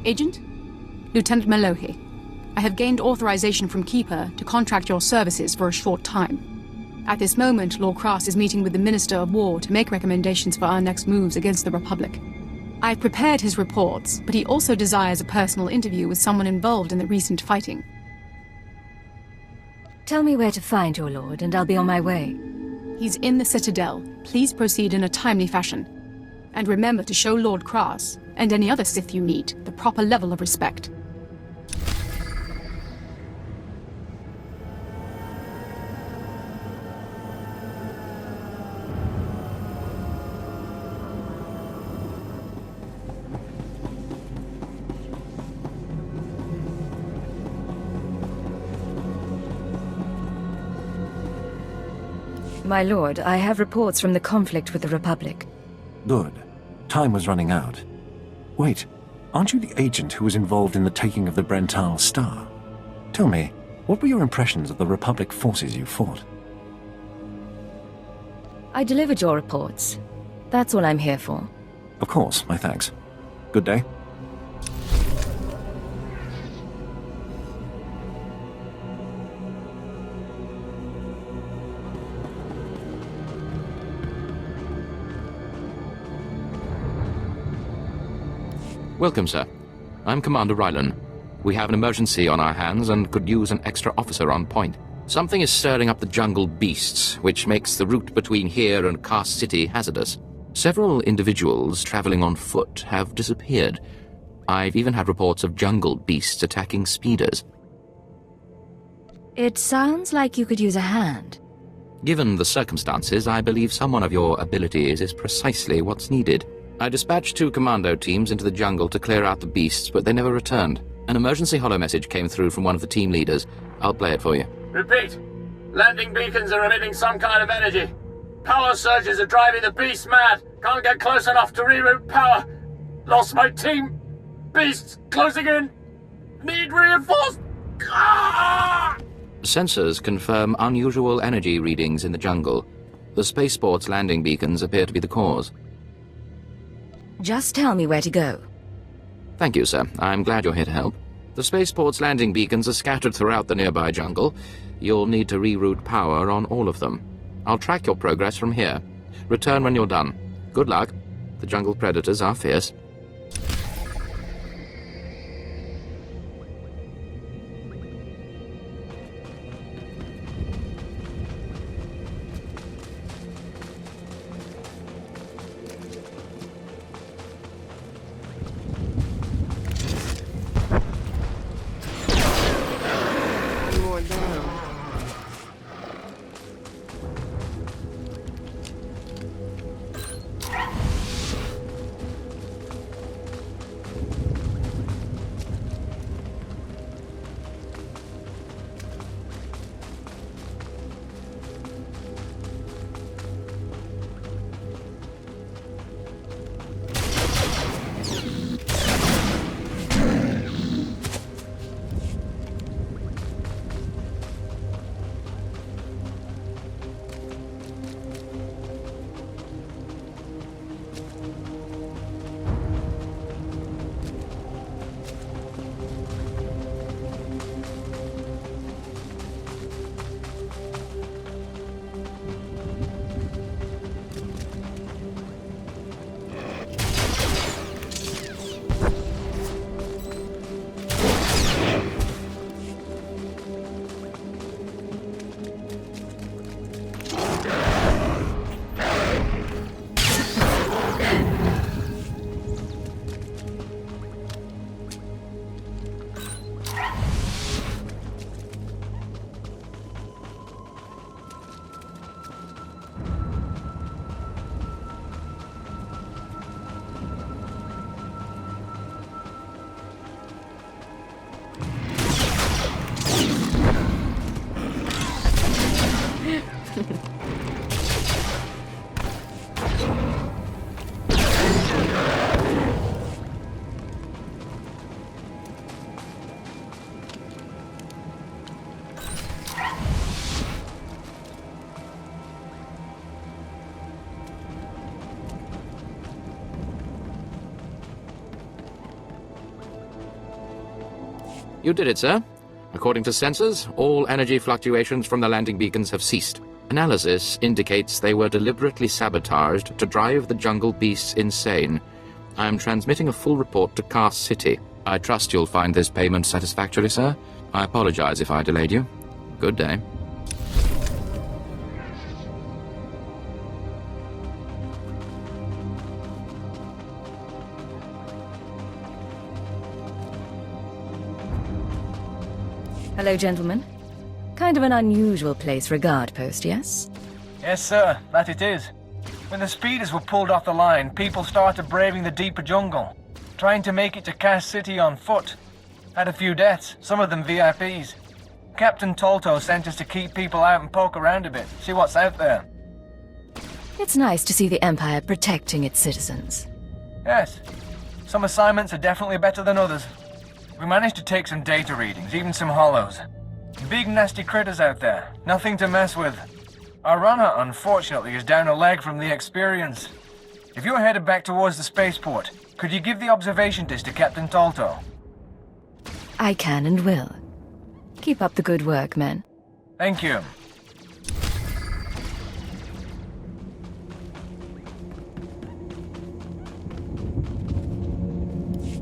Agent? Lieutenant Malohi, I have gained authorization from Keeper to contract your services for a short time. At this moment, Lord Kaas is meeting with the Minister of War to make recommendations for our next moves against the Republic. I've prepared his reports, but he also desires a personal interview with someone involved in the recent fighting. Tell me where to find your lord, and I'll be on my way. He's in the Citadel. Please proceed in a timely fashion. And remember to show Lord Kaas, and any other Sith you meet, the proper level of respect. My lord, I have reports from the conflict with the Republic. Good. Time was running out. Wait, aren't you the agent who was involved in the taking of the Brental Star? Tell me, what were your impressions of the Republic forces you fought? I delivered your reports. That's all I'm here for. Of course, my thanks. Good day. Welcome, sir. I'm Commander Rylan. We have an emergency on our hands and could use an extra officer on point. Something is stirring up the jungle beasts, which makes the route between here and Kaas City hazardous. Several individuals traveling on foot have disappeared. I've even had reports of jungle beasts attacking speeders. It sounds like you could use a hand. Given the circumstances, I believe someone of your abilities is precisely what's needed. I dispatched 2 commando teams into the jungle to clear out the beasts, but they never returned. An emergency holo message came through from one of the team leaders. I'll play it for you. Repeat. Landing beacons are emitting some kind of energy. Power surges are driving the beasts mad. Can't get close enough to reroute power. Lost my team. Beasts closing in. Need reinforced. Ah! Sensors confirm unusual energy readings in the jungle. The spaceport's landing beacons appear to be the cause. Just tell me where to go. Thank you, sir. I'm glad you're here to help. The spaceport's landing beacons are scattered throughout the nearby jungle. You'll need to reroute power on all of them. I'll track your progress from here. Return when you're done. Good luck. The jungle predators are fierce. You did it, sir. According to sensors, all energy fluctuations from the landing beacons have ceased. Analysis indicates they were deliberately sabotaged to drive the jungle beasts insane. I am transmitting a full report to Kaas City. I trust you'll find this payment satisfactory, sir. I apologize if I delayed you. Good day. Hello, gentlemen. Kind of an unusual place for a guard post, yes? Yes, sir, that it is. When the speeders were pulled off the line, people started braving the deeper jungle, trying to make it to Kaas City on foot. Had a few deaths, some of them VIPs. Captain Tolto sent us to keep people out and poke around a bit, see what's out there. It's nice to see the Empire protecting its citizens. Yes, some assignments are definitely better than others. We managed to take some data readings, even some hollows. Big nasty critters out there, nothing to mess with. Our runner, unfortunately, is down a leg from the experience. If you're headed back towards the spaceport, could you give the observation disc to Captain Tolto? I can and will. Keep up the good work, men. Thank you.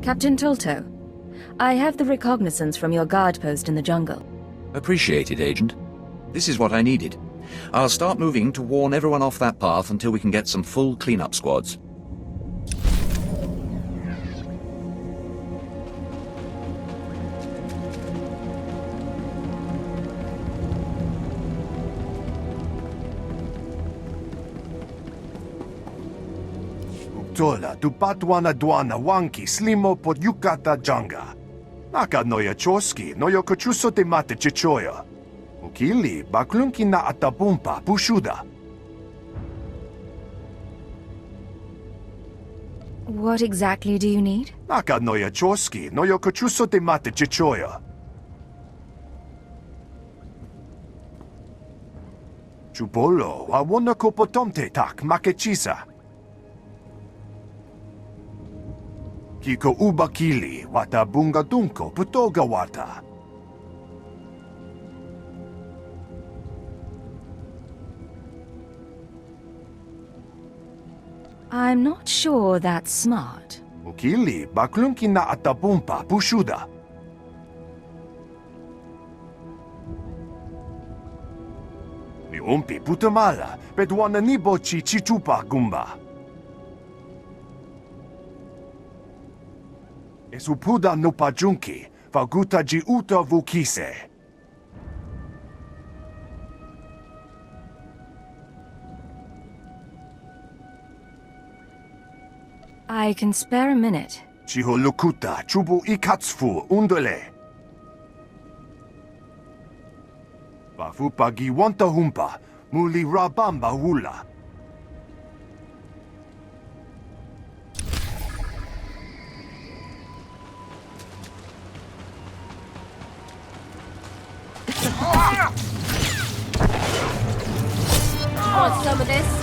Captain Tolto, I have the recognizance from your guard post in the jungle. Appreciated, Agent. This is what I needed. I'll start moving to warn everyone off that path until we can get some full cleanup squads. Tola, tupatwana dwana wanki slimo pod yukata janga. Naka noya choski, noyo kochuso te mate chichoya. Ukili, baklunki na atapumpa, pushuda. What exactly do you need? Naka noya choski, noyo kochuso te mate chichoya. Chupolo, awona kopotomte tak makechisa. Kiko ubakili, wata bunga dunko, putoga wata. I'm not sure that's smart. Ukili, baklunki na atapumpa, pushuda. Ni umpi putamala, pedwana nibo chi chichupa gumba. Esupuda no pajunki, faguta ji uta vukise. I can spare a minute. Chiho lukuta, chubu ikatsufu, undole. Bafupa giwanta humpa, muli rabamba hula. Want some of this?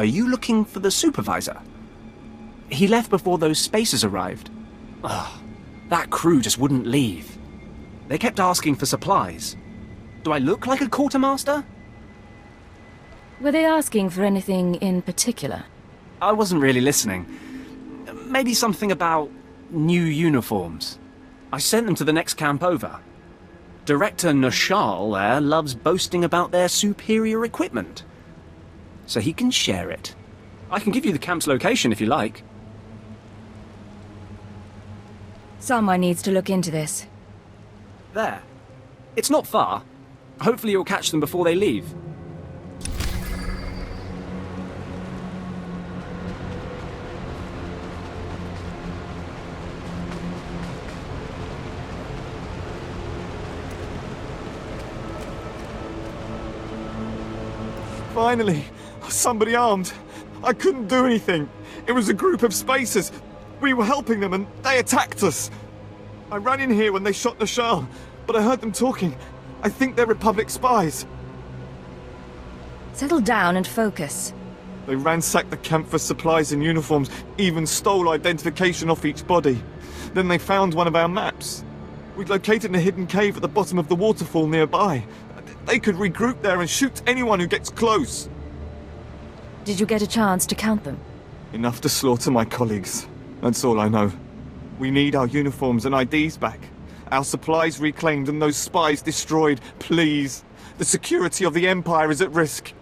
Are you looking for the supervisor? He left before those spacers arrived. Ugh, that crew just wouldn't leave. They kept asking for supplies. Do I look like a quartermaster? Were they asking for anything in particular? I wasn't really listening. Maybe something about new uniforms. I sent them to the next camp over. Director Nashal there loves boasting about their superior equipment. So he can share it. I can give you the camp's location if you like. Someone needs to look into this. There. It's not far. Hopefully you'll catch them before they leave. Finally! Somebody armed. I couldn't do anything. It was a group of spacers. We were helping them and they attacked us. I ran in here when they shot Nashal, but I heard them talking. I think they're Republic spies. Settle down and focus. They ransacked the camp for supplies and uniforms, even stole identification off each body. Then they found one of our maps. We'd located a hidden cave at the bottom of the waterfall nearby. They could regroup there and shoot anyone who gets close. Did you get a chance to count them? Enough to slaughter my colleagues. That's all I know. We need our uniforms and IDs back. Our supplies reclaimed and those spies destroyed. Please. The security of the Empire is at risk.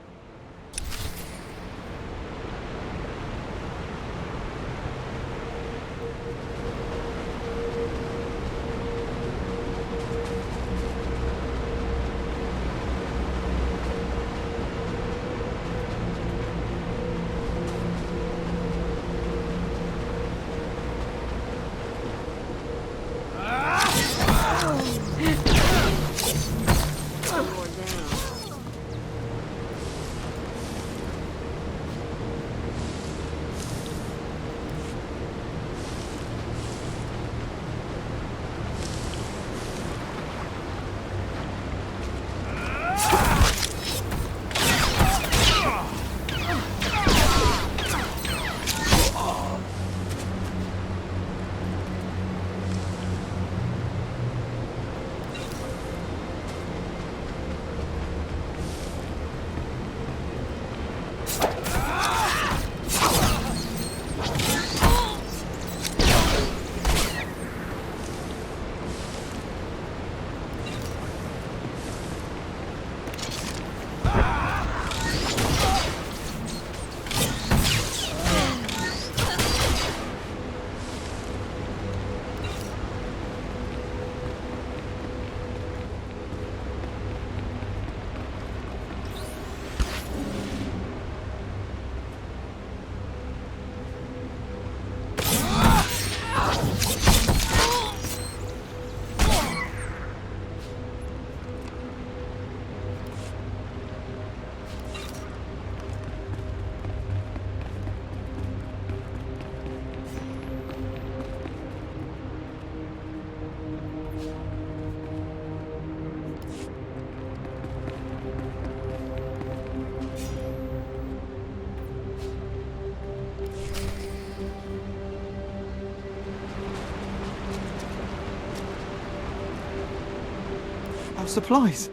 supplies.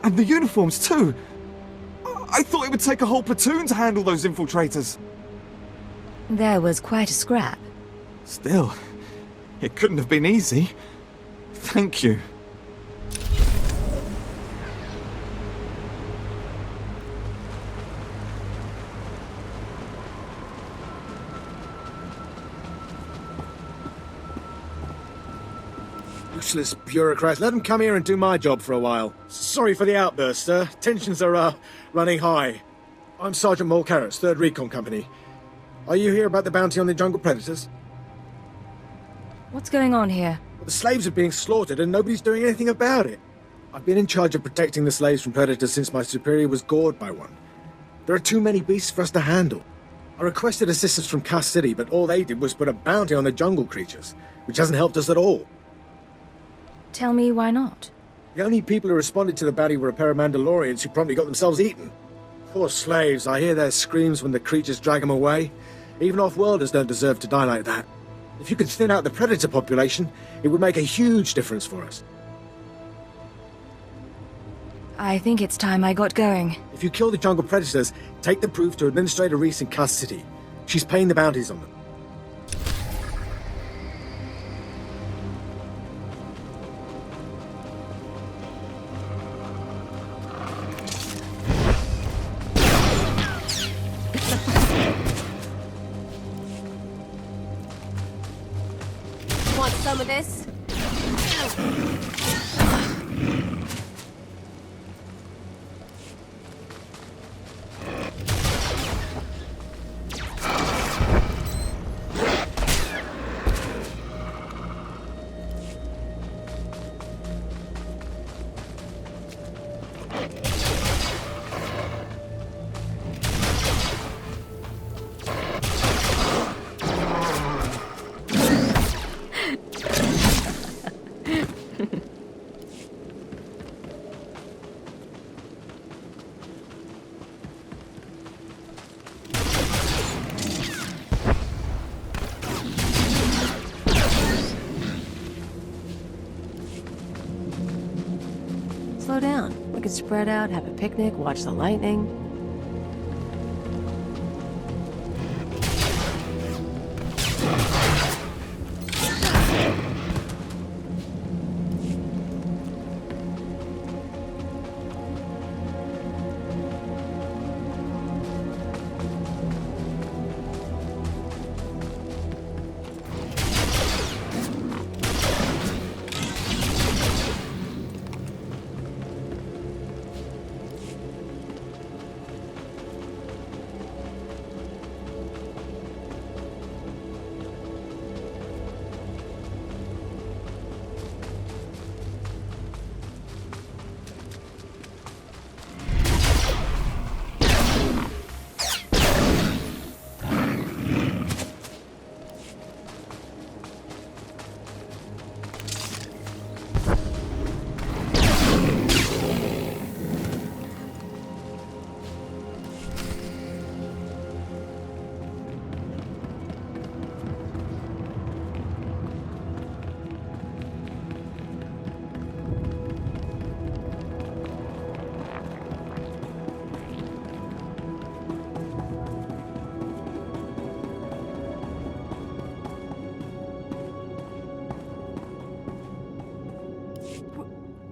And the uniforms, too. I thought it would take a whole platoon to handle those infiltrators. There was quite a scrap. Still, it couldn't have been easy. Thank you. Useless bureaucrats. Let them come here and do my job for a while. Sorry for the outburst, sir. Tensions are, running high. I'm Sergeant Mulcaris, 3rd Recon Company. Are you here about the bounty on the jungle predators? What's going on here? The slaves are being slaughtered and nobody's doing anything about it. I've been in charge of protecting the slaves from predators since my superior was gored by one. There are too many beasts for us to handle. I requested assistance from Kaas City, but all they did was put a bounty on the jungle creatures, which hasn't helped us at all. Tell me why not? The only people who responded to the bounty were a pair of Mandalorians who promptly got themselves eaten. Poor slaves, I hear their screams when the creatures drag them away. Even off-worlders don't deserve to die like that. If you could thin out the predator population, it would make a huge difference for us. I think it's time I got going. If you kill the jungle predators, take the proof to Administrator Reese in Kaas City. She's paying the bounties on them. Want some of this? Slow down. We could spread out, have a picnic, watch the lightning.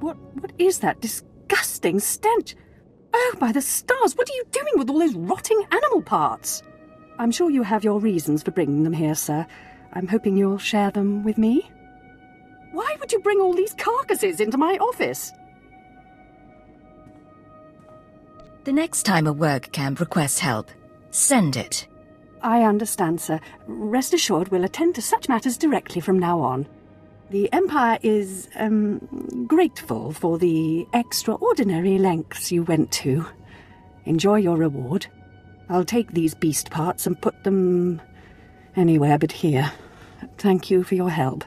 What is that disgusting stench? Oh, by the stars, what are you doing with all those rotting animal parts? I'm sure you have your reasons for bringing them here, sir. I'm hoping you'll share them with me. Why would you bring all these carcasses into my office? The next time a work camp requests help, send it. I understand, sir. Rest assured we'll attend to such matters directly from now on. The Empire is, grateful for the extraordinary lengths you went to. Enjoy your reward. I'll take these beast parts and put them anywhere but here. Thank you for your help.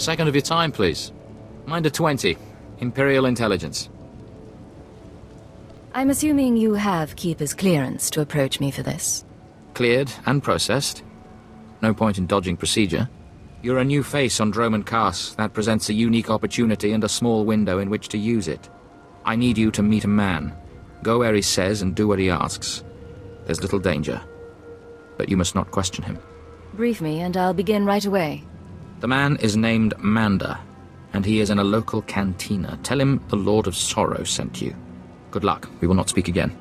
A second of your time, please. Minder 20. Imperial Intelligence. I'm assuming you have Keeper's clearance to approach me for this. Cleared and processed. No point in dodging procedure. You're a new face on Dromund Kaas. That presents a unique opportunity and a small window in which to use it. I need you to meet a man. Go where he says and do what he asks. There's little danger. But you must not question him. Brief me and I'll begin right away. The man is named Manda, and he is in a local cantina. Tell him the Lord of Sorrow sent you. Good luck. We will not speak again.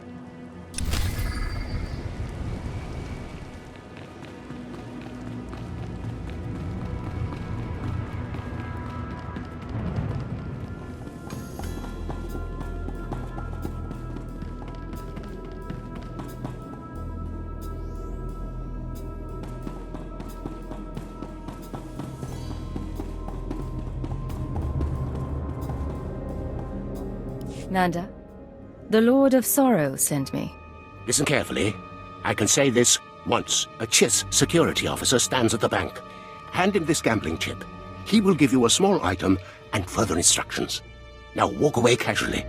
Manda, the Lord of Sorrow sent me. Listen carefully. I can say this once. A Chiss security officer stands at the bank. Hand him this gambling chip. He will give you a small item and further instructions. Now walk away casually.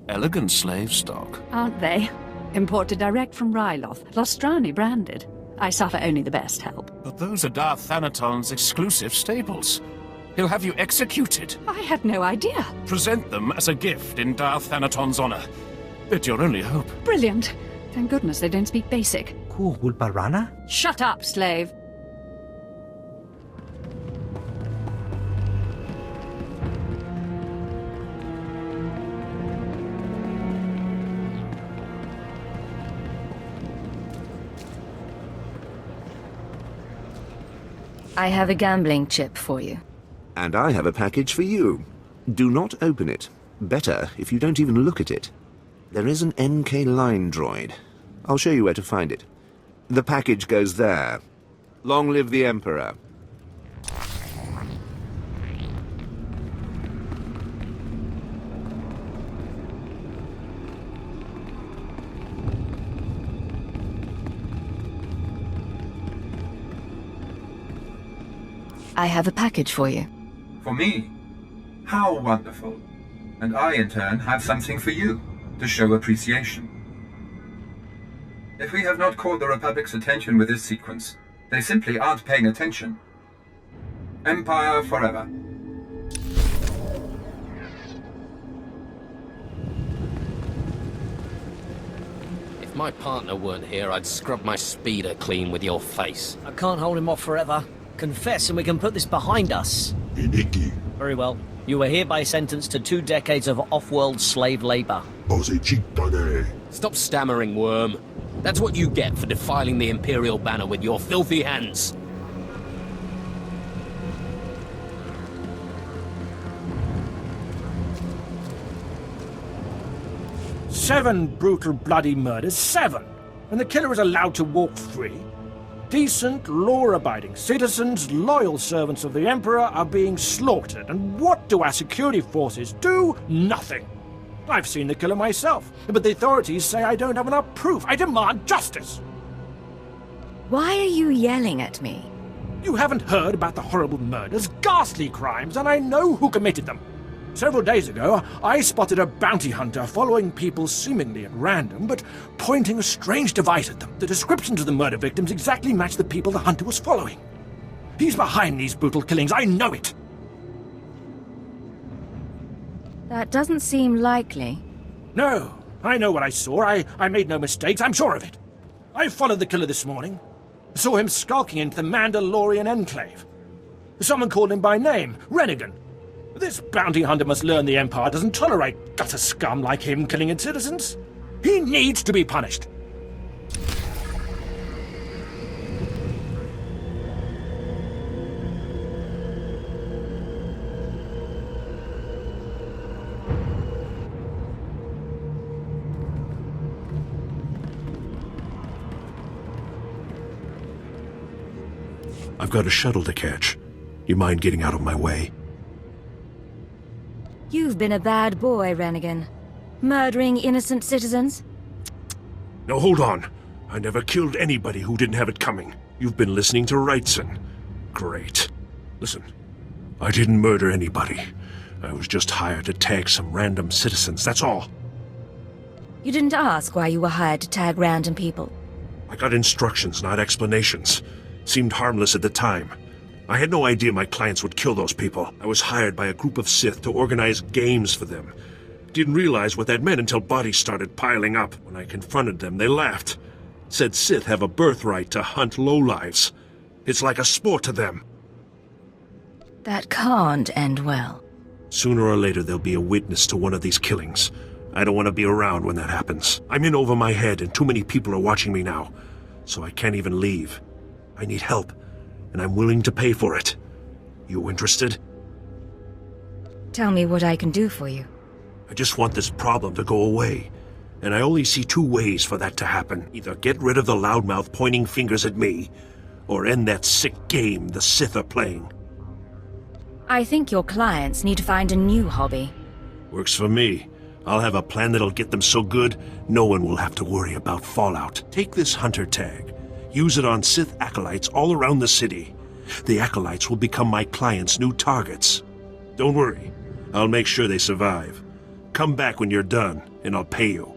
Elegant slave stock. Aren't they? Imported direct from Ryloth, Lostrani branded. I suffer only the best help. But those are Darth Thanaton's exclusive staples. He'll have you executed. I had no idea. Present them as a gift in Darth Thanaton's honor. It's your only hope. Brilliant. Thank goodness they don't speak basic. Barana? Shut up, slave. I have a gambling chip for you. And I have a package for you. Do not open it. Better if you don't even look at it. There is an NK line droid. I'll show you where to find it. The package goes there. Long live the Emperor. I have a package for you. For me? How wonderful. And I, in turn, have something for you, to show appreciation. If we have not caught the Republic's attention with this sequence, they simply aren't paying attention. Empire forever. If my partner weren't here, I'd scrub my speeder clean with your face. I can't hold him off forever. Confess and we can put this behind us. Iniki. Very well. You are hereby sentenced to 2 decades of off-world slave labor. Stop stammering, worm. That's what you get for defiling the Imperial banner with your filthy hands. Seven brutal, bloody murders. 7! And the killer is allowed to walk free. Decent, law-abiding citizens, loyal servants of the Emperor are being slaughtered. And what do our security forces do? Nothing. I've seen the killer myself, but the authorities say I don't have enough proof. I demand justice! Why are you yelling at me? You haven't heard about the horrible murders, ghastly crimes, and I know who committed them. Several days ago, I spotted a bounty hunter following people seemingly at random, but pointing a strange device at them. The descriptions of the murder victims exactly match the people the hunter was following. He's behind these brutal killings, I know it! That doesn't seem likely. No, I know what I saw. I made no mistakes, I'm sure of it. I followed the killer this morning. Saw him skulking into the Mandalorian Enclave. Someone called him by name, Rennigan. This bounty hunter must learn the Empire doesn't tolerate gutter scum like him killing its citizens. He needs to be punished. I've got a shuttle to catch. You mind getting out of my way? You've been a bad boy, Rennigan. Murdering innocent citizens? Now hold on. I never killed anybody who didn't have it coming. You've been listening to Wrightson. Great. Listen, I didn't murder anybody. I was just hired to tag some random citizens, that's all. You didn't ask why you were hired to tag random people. I got instructions, not explanations. Seemed harmless at the time. I had no idea my clients would kill those people. I was hired by a group of Sith to organize games for them. Didn't realize what that meant until bodies started piling up. When I confronted them, they laughed. Said Sith have a birthright to hunt lowlives. It's like a sport to them. That can't end well. Sooner or later, there'll be a witness to one of these killings. I don't want to be around when that happens. I'm in over my head, and too many people are watching me now. So I can't even leave. I need help, and I'm willing to pay for it. You interested? Tell me what I can do for you. I just want this problem to go away. And I only see two ways for that to happen. Either get rid of the loudmouth pointing fingers at me, or end that sick game the Sith are playing. I think your clients need to find a new hobby. Works for me. I'll have a plan that'll get them so good, no one will have to worry about fallout. Take this hunter tag. Use it on Sith acolytes all around the city. The acolytes will become my clients' new targets. Don't worry. I'll make sure they survive. Come back when you're done, and I'll pay you.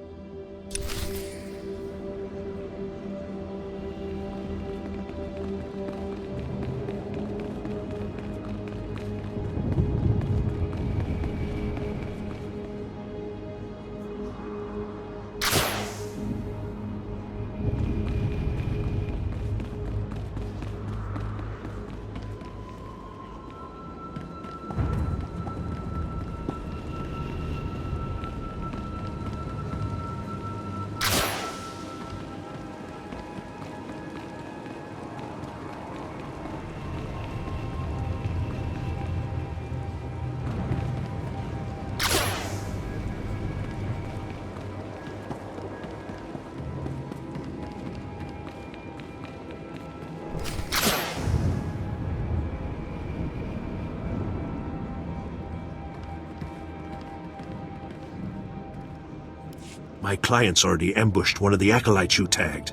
My clients already ambushed one of the acolytes you tagged.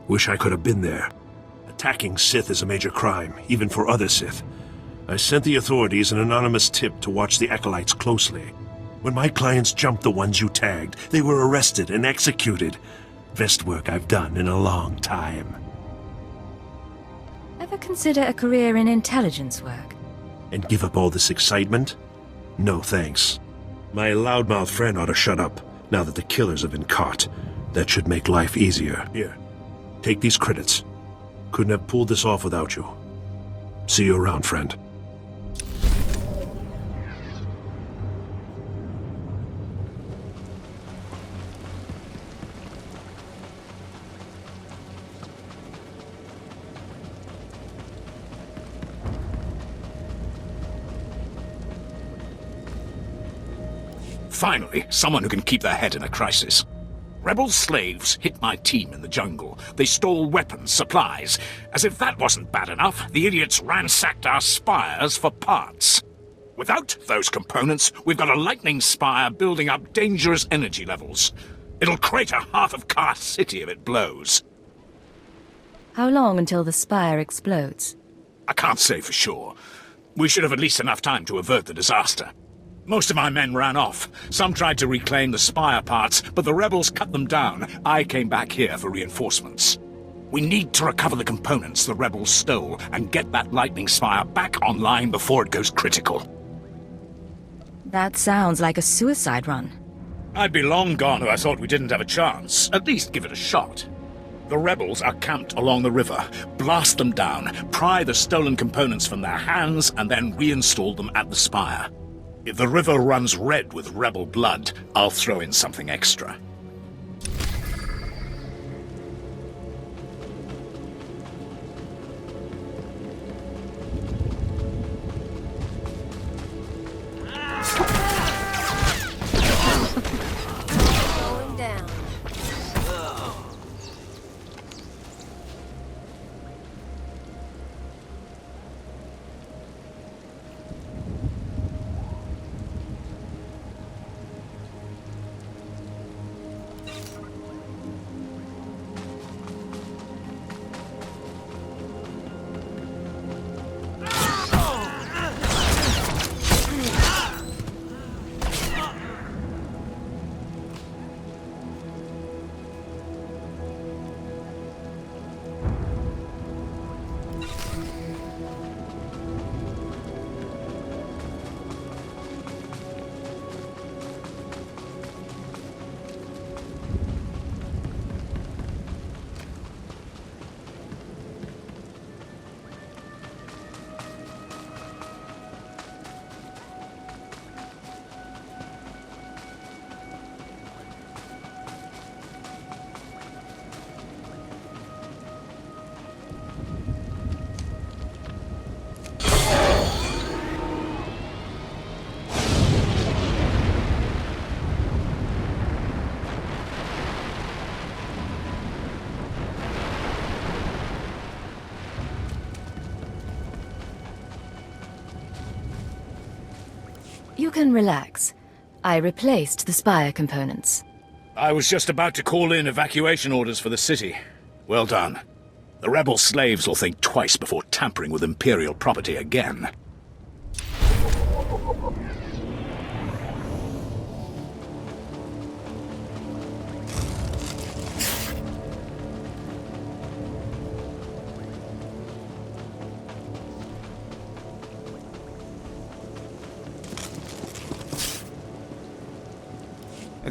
Wish I could have been there. Attacking Sith is a major crime, even for other Sith. I sent the authorities an anonymous tip to watch the acolytes closely. When my clients jumped the ones you tagged, they were arrested and executed. Best work I've done in a long time. Ever consider a career in intelligence work? And give up all this excitement? No thanks. My loudmouth friend ought to shut up. Now that the killers have been caught, that should make life easier. Here, take these credits. Couldn't have pulled this off without you. See you around, friend. Finally, someone who can keep their head in a crisis. Rebel slaves hit my team in the jungle. They stole weapons, supplies. As if that wasn't bad enough, the idiots ransacked our spires for parts. Without those components, we've got a lightning spire building up dangerous energy levels. It'll crater half of Kaas City if it blows. How long until the spire explodes? I can't say for sure. We should have at least enough time to avert the disaster. Most of my men ran off. Some tried to reclaim the spire parts, but the rebels cut them down. I came back here for reinforcements. We need to recover the components the rebels stole and get that lightning spire back online before it goes critical. That sounds like a suicide run. I'd be long gone if I thought we didn't have a chance. At least give it a shot. The rebels are camped along the river. Blast them down, pry the stolen components from their hands, and then reinstall them at the spire. If the river runs red with rebel blood, I'll throw in something extra. Going down. You can relax. I replaced the spire components. I was just about to call in evacuation orders for the city. Well done. The rebel slaves will think twice before tampering with Imperial property again.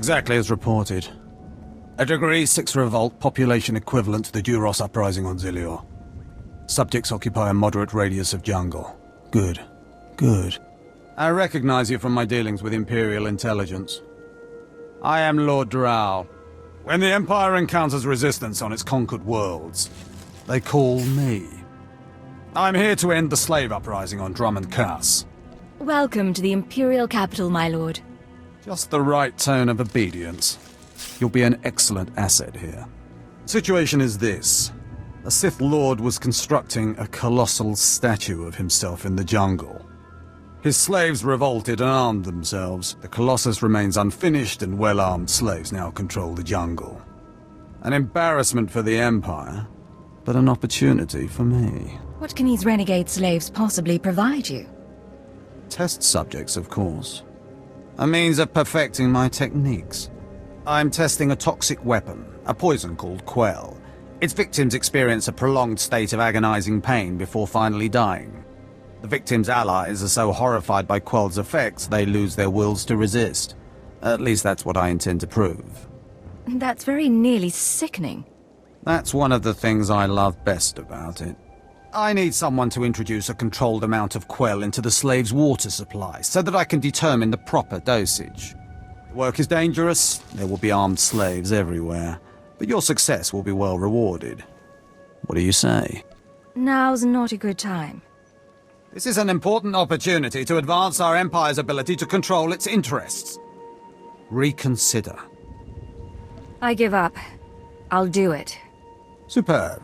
Exactly as reported. A Degree 6 revolt, population equivalent to the Duros uprising on Zilior. Subjects occupy a moderate radius of jungle. Good. Good. I recognize you from my dealings with Imperial intelligence. I am Lord Drow. When the Empire encounters resistance on its conquered worlds, they call me. I'm here to end the slave uprising on Dromund Kaas. Welcome to the Imperial capital, my lord. Just the right tone of obedience. You'll be an excellent asset here. Situation is this. A Sith Lord was constructing a colossal statue of himself in the jungle. His slaves revolted and armed themselves. The Colossus remains unfinished, and well-armed slaves now control the jungle. An embarrassment for the Empire, but an opportunity for me. What can these renegade slaves possibly provide you? Test subjects, of course. A means of perfecting my techniques. I'm testing a toxic weapon, a poison called Quell. Its victims experience a prolonged state of agonizing pain before finally dying. The victims' allies are so horrified by Quell's effects, they lose their wills to resist. At least that's what I intend to prove. That's very nearly sickening. That's one of the things I love best about it. I need someone to introduce a controlled amount of Quell into the slaves' water supply, so that I can determine the proper dosage. The work is dangerous, there will be armed slaves everywhere, but your success will be well rewarded. What do you say? Now's not a good time. This is an important opportunity to advance our Empire's ability to control its interests. Reconsider. I give up. I'll do it. Superb.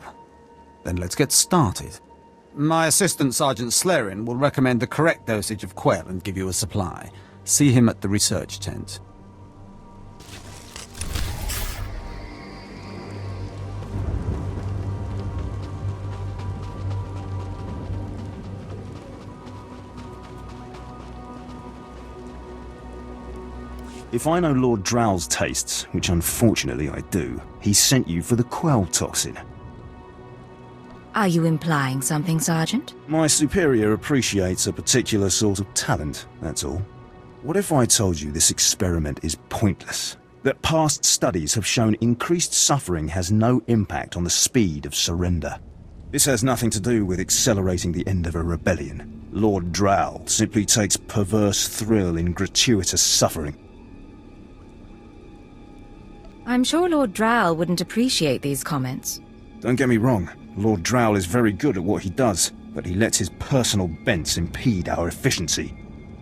Then let's get started. My assistant, Sergeant Slerin, will recommend the correct dosage of Quell and give you a supply. See him at the research tent. If I know Lord Drow's tastes, which unfortunately I do, he sent you for the Quell toxin. Are you implying something, Sergeant? My superior appreciates a particular sort of talent, that's all. What if I told you this experiment is pointless? That past studies have shown increased suffering has no impact on the speed of surrender. This has nothing to do with accelerating the end of a rebellion. Lord Drow simply takes perverse thrill in gratuitous suffering. I'm sure Lord Drow wouldn't appreciate these comments. Don't get me wrong, Lord Drow is very good at what he does, but he lets his personal bents impede our efficiency.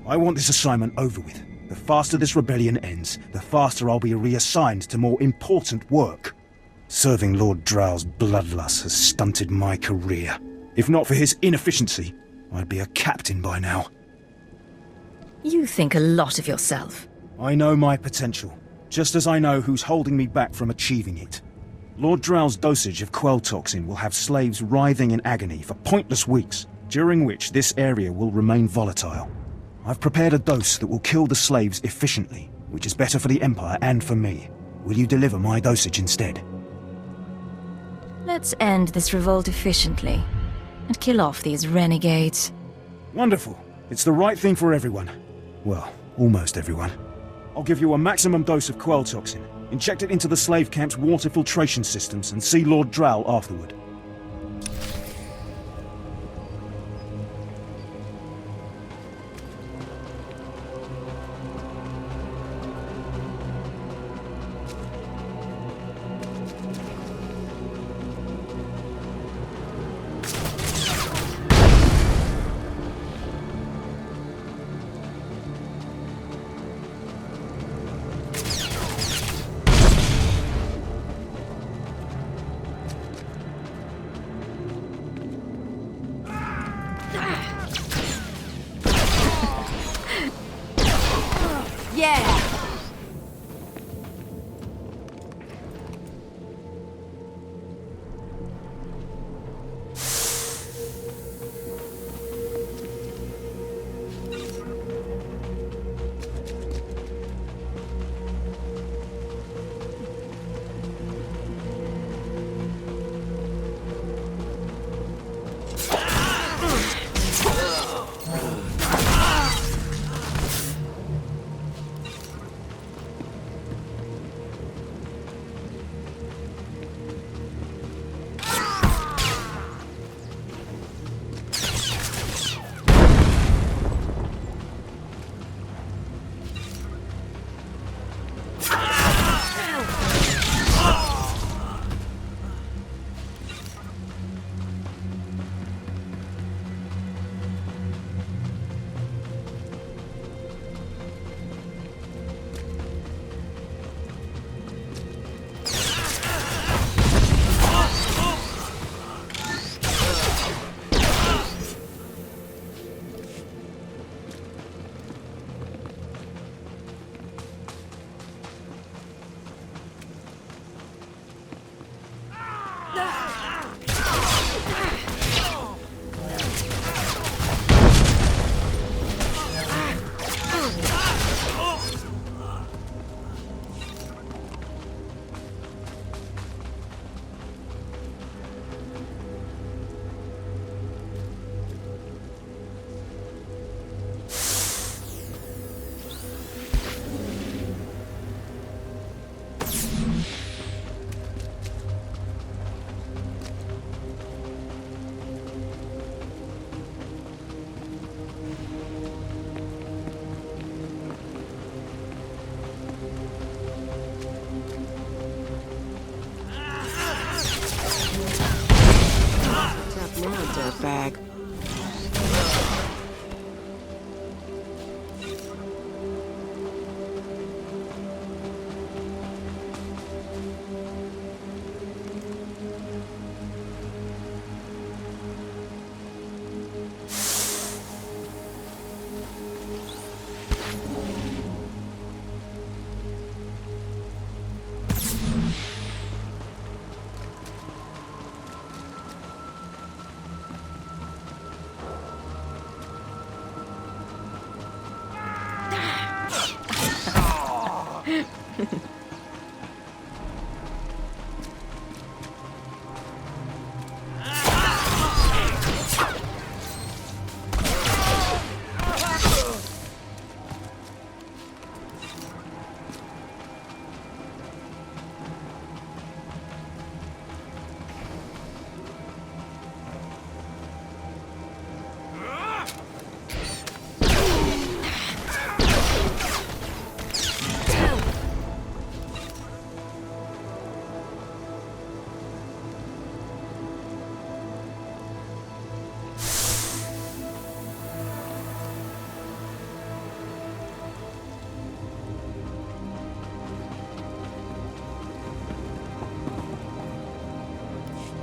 I want this assignment over with. The faster this rebellion ends, the faster I'll be reassigned to more important work. Serving Lord Drow's bloodlust has stunted my career. If not for his inefficiency, I'd be a captain by now. You think a lot of yourself. I know my potential, just as I know who's holding me back from achieving it. Lord Drow's dosage of Quell toxin will have slaves writhing in agony for pointless weeks, during which this area will remain volatile. I've prepared a dose that will kill the slaves efficiently, which is better for the Empire and for me. Will you deliver my dosage instead? Let's end this revolt efficiently, and kill off these renegades. Wonderful. It's the right thing for everyone. Well, almost everyone. I'll give you a maximum dose of Quell toxin. Inject it into the slave camp's water filtration systems and see Lord Drow afterward. bag.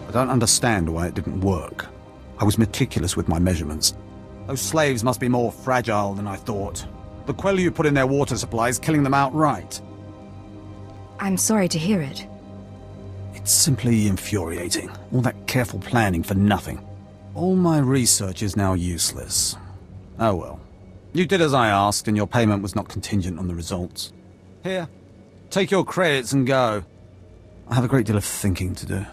I don't understand why it didn't work. I was meticulous with my measurements. Those slaves must be more fragile than I thought. The Quel'u put in their water supplies, killing them outright. I'm sorry to hear it. It's simply infuriating. All that careful planning for nothing. All my research is now useless. Oh well. You did as I asked, and your payment was not contingent on the results. Here, take your credits and go. I have a great deal of thinking to do.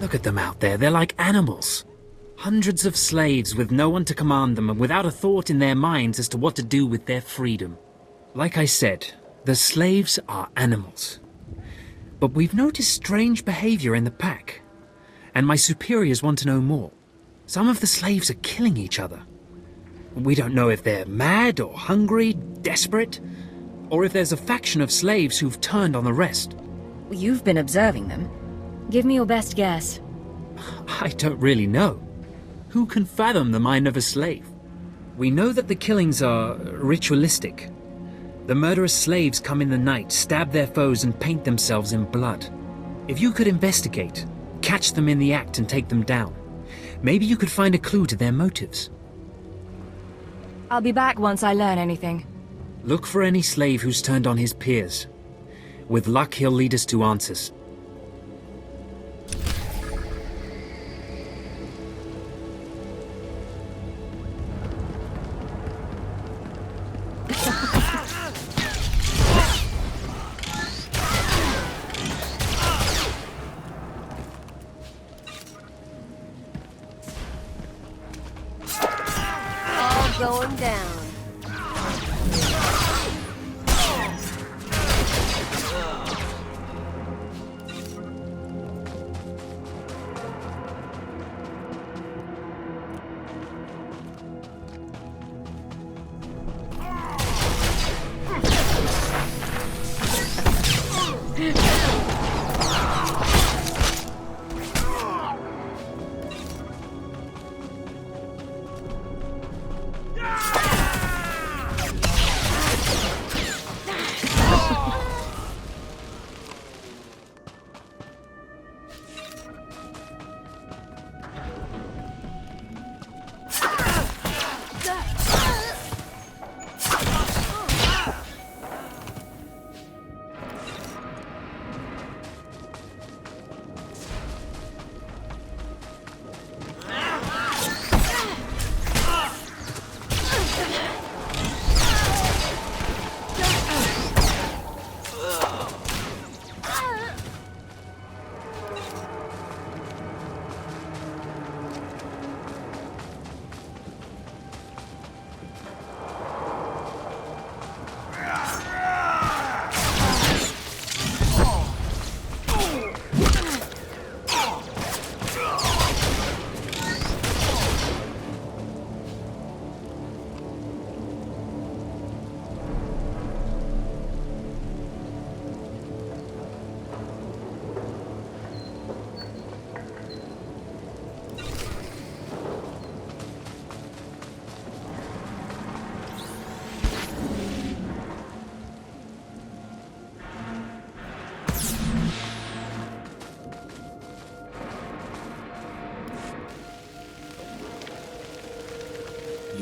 Look at them out there, they're like animals. Hundreds of slaves with no one to command them and without a thought in their minds as to what to do with their freedom. Like I said, the slaves are animals. But we've noticed strange behavior in the pack. And my superiors want to know more. Some of the slaves are killing each other. We don't know if they're mad or hungry, desperate, or if there's a faction of slaves who've turned on the rest. You've been observing them. Give me your best guess. I don't really know. Who can fathom the mind of a slave? We know that the killings are ritualistic. The murderous slaves come in the night, stab their foes and paint themselves in blood. If you could investigate, catch them in the act and take them down, maybe you could find a clue to their motives. I'll be back once I learn anything. Look for any slave who's turned on his peers. With luck, he'll lead us to answers. Going down.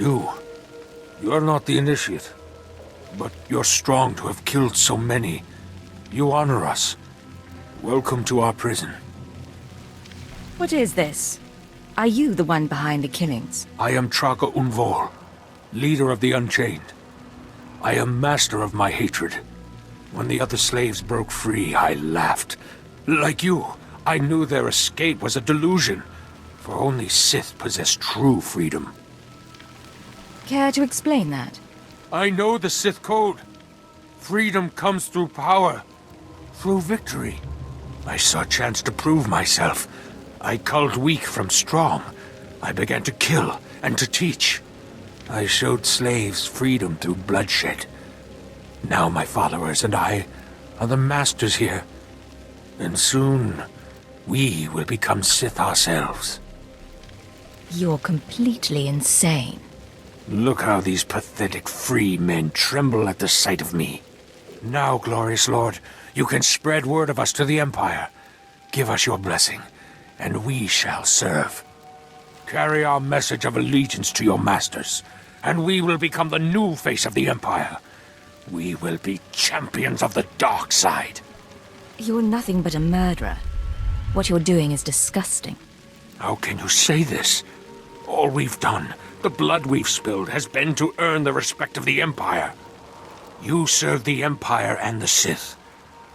You're not the initiate. But you're strong to have killed so many. You honor us. Welcome to our prison. What is this? Are you the one behind the killings? I am Traga Unvol, leader of the Unchained. I am master of my hatred. When the other slaves broke free, I laughed. Like you, I knew their escape was a delusion, for only Sith possess true freedom. Care to explain that? I know the Sith code. Freedom comes through power, through victory. I saw a chance to prove myself. I culled weak from strong. I began to kill and to teach. I showed slaves freedom through bloodshed. Now my followers and I are the masters here. And soon, we will become Sith ourselves. You're completely insane. Look how these pathetic free men tremble at the sight of me. Now, glorious lord, you can spread word of us to the Empire. Give us your blessing, and we shall serve. Carry our message of allegiance to your masters, and we will become the new face of the Empire. We will be champions of the dark side. You're nothing but a murderer. What you're doing is disgusting. How can you say this? All we've done, the blood we've spilled, has been to earn the respect of the Empire. You serve the Empire and the Sith.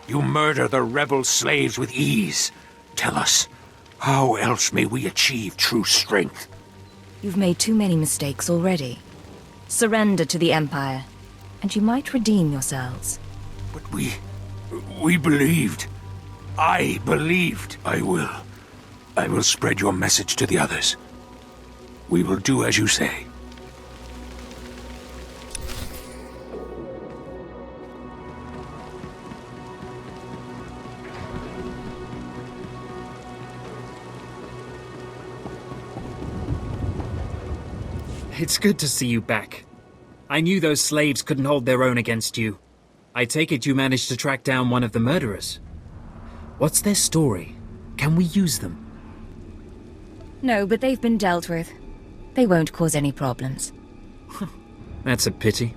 You murder the rebel slaves with ease. Tell us, how else may we achieve true strength? You've made too many mistakes already. Surrender to the Empire, and you might redeem yourselves. But we believed. I believed. I will spread your message to the others. We will do as you say. It's good to see you back. I knew those slaves couldn't hold their own against you. I take it you managed to track down one of the murderers. What's their story? Can we use them? No, but they've been dealt with. They won't cause any problems. That's a pity.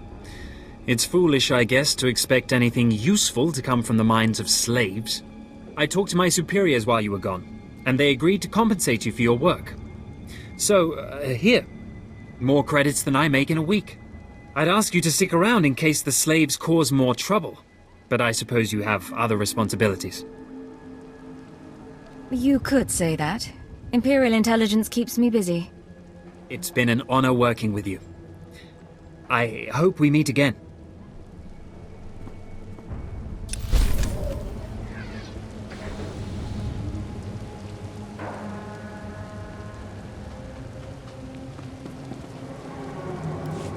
It's foolish, I guess, to expect anything useful to come from the minds of slaves. I talked to my superiors while you were gone, and they agreed to compensate you for your work. So, here. More credits than I make in a week. I'd ask you to stick around in case the slaves cause more trouble, but I suppose you have other responsibilities. You could say that. Imperial intelligence keeps me busy. It's been an honor working with you. I hope we meet again.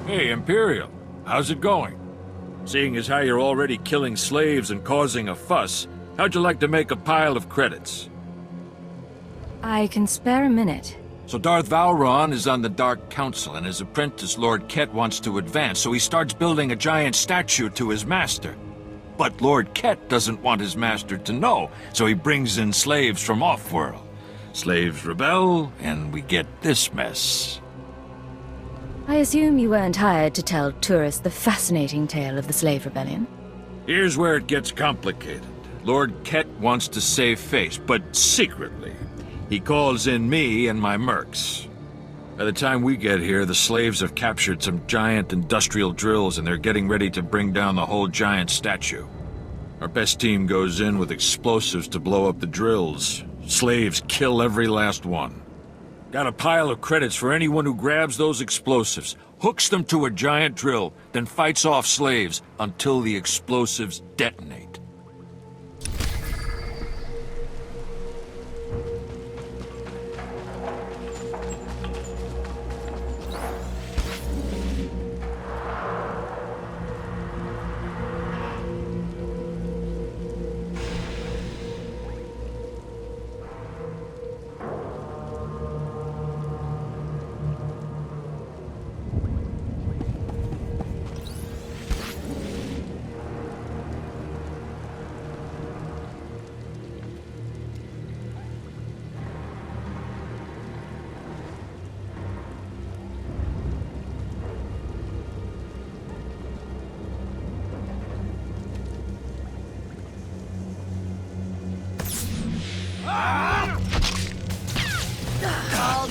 Hey, Imperial. How's it going? Seeing as how you're already killing slaves and causing a fuss, how'd you like to make a pile of credits? I can spare a minute. So Darth Valron is on the Dark Council, and his apprentice Lord Ket wants to advance, so he starts building a giant statue to his master. But Lord Ket doesn't want his master to know, so he brings in slaves from off-world. Slaves rebel, and we get this mess. I assume you weren't hired to tell tourists the fascinating tale of the slave rebellion? Here's where it gets complicated. Lord Ket wants to save face, but secretly. He calls in me and my mercs. By the time we get here, the slaves have captured some giant industrial drills and they're getting ready to bring down the whole giant statue. Our best team goes in with explosives to blow up the drills. Slaves kill every last one. Got a pile of credits for anyone who grabs those explosives, hooks them to a giant drill, then fights off slaves until the explosives detonate.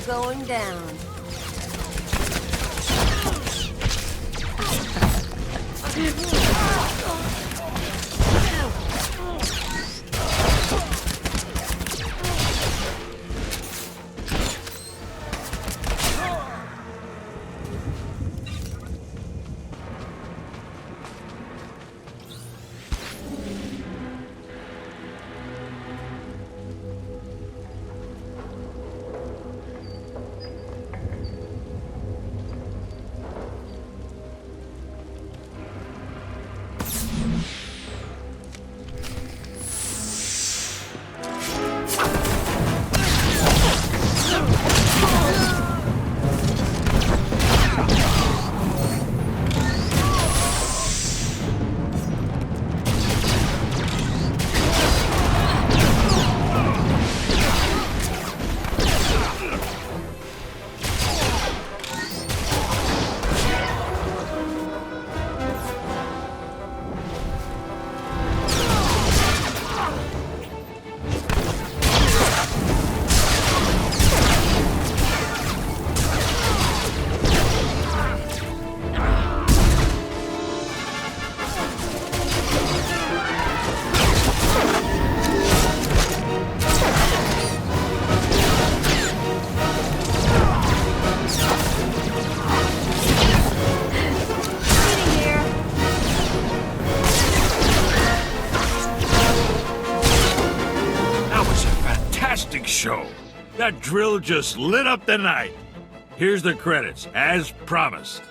going down. Show. That drill just lit up the night. Here's the credits, as promised.